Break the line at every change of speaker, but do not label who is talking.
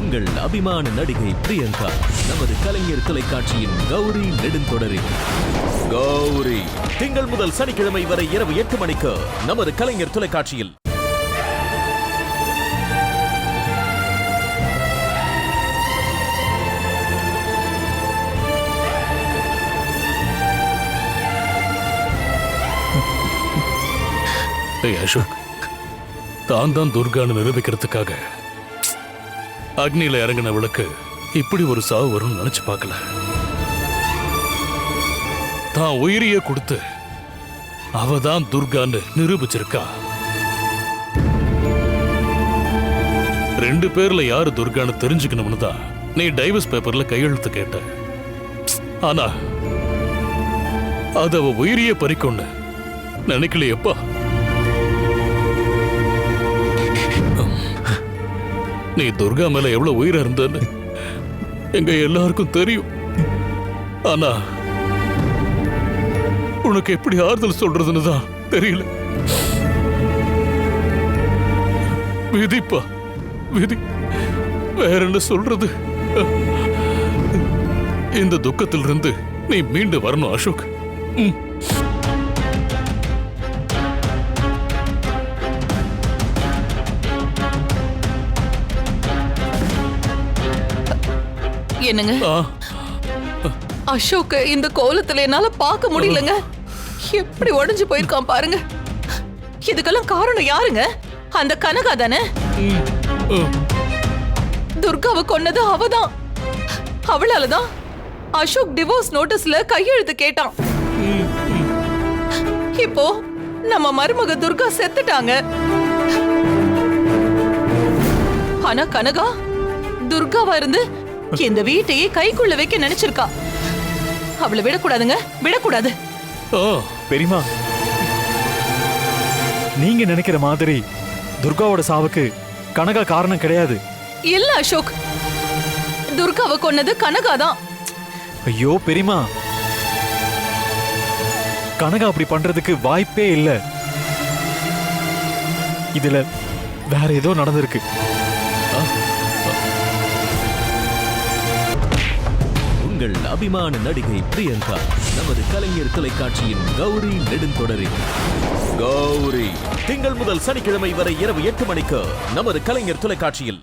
உங்கள் அபிமான நடிகை பிரியங்கா நமது கலைஞர் தொலைக்காட்சியின் கௌரி நெடுந்தொடரில் கௌரி திங்கள் முதல் சனிக்கிழமை வரை இரவு 8 மணிக்கு நமது கலைஞர் தொலைக்காட்சியில்.
அசோக், தான் துர்கான்னு நிரூபிக்கிறதுக்காக அக்னியில இறங்கின விளக்கு இப்படி ஒரு சாவு வரும்னு நினைச்சு பார்க்கல. தான் உயிரியே கொடுத்து அவதான் துர்கான்னு நிரூபிச்சிருக்கா. 2 பேர்ல யாரு துர்கான்னு தெரிஞ்சுக்கணும்னு தான் நீ டைவர்ஸ் பேப்பர்ல கையெழுத்து கேட்ட. ஆனா அது அவ உயிரியே பறிக்கொண்டு நினைக்கலையப்பா. நீ துர்கா மேல எவ்வளவு உயிரா இருந்தன்னு எங்க எல்லாருக்கும் தெரியும். ஆனா உனக்கு எப்படி ஆறுதல் சொல்றதுன்னு தான் தெரியல. விதிப்பா விதி, வேற என்ன சொல்றது? இந்த துக்கத்திலிருந்து நீ மீண்டு வரணும் அசோக்.
என்னங்க அசோக் இந்த கோலத்துல என்னால பார்க்க முடியலங்க. எப்படி உடைஞ்சு போயிருக்கான் பாருங்க. இதுக்கெல்லாம் காரணம் யாருங்க? அந்த கனகா தானே. துர்காவை கொன்னது அவதான். அவளாலதான் அசோக் டிவோர்ஸ் நோட்டீஸ்ல கையெழுத்து கேட்டான். இப்போ நம்ம மருமக துர்கா செத்துட்டாங்க. ஆனா கனகா துர்காவா இருந்து இந்த வீட்டையே கைக்குள்ள வைக்க நினைச்சிருக்கா. அவளை விடக்கூடாதுங்க, விடக்கூடாது.
பெரியமா, நீங்க நினைக்கிற மாதிரி துர்காவோட சாவுக்கு கனகா காரணம் கிடையாது.
இல்ல அசோக், துர்காவை கொன்னது கனகா தான்.
ஐயோ பெரியமா, கனகா அப்படி பண்றதுக்கு வாய்ப்பே இல்ல. இதுல வேற ஏதோ நடந்திருக்கு.
உங்கள் அபிமான நடிகை பிரியங்கா நமது கலைஞர் தொலைக்காட்சியின் கௌரி நெடுந்தொடரில் கௌரி திங்கள் முதல் சனிக்கிழமை வரை இரவு 8 மணிக்கு நமது கலைஞர் தொலைக்காட்சியில்.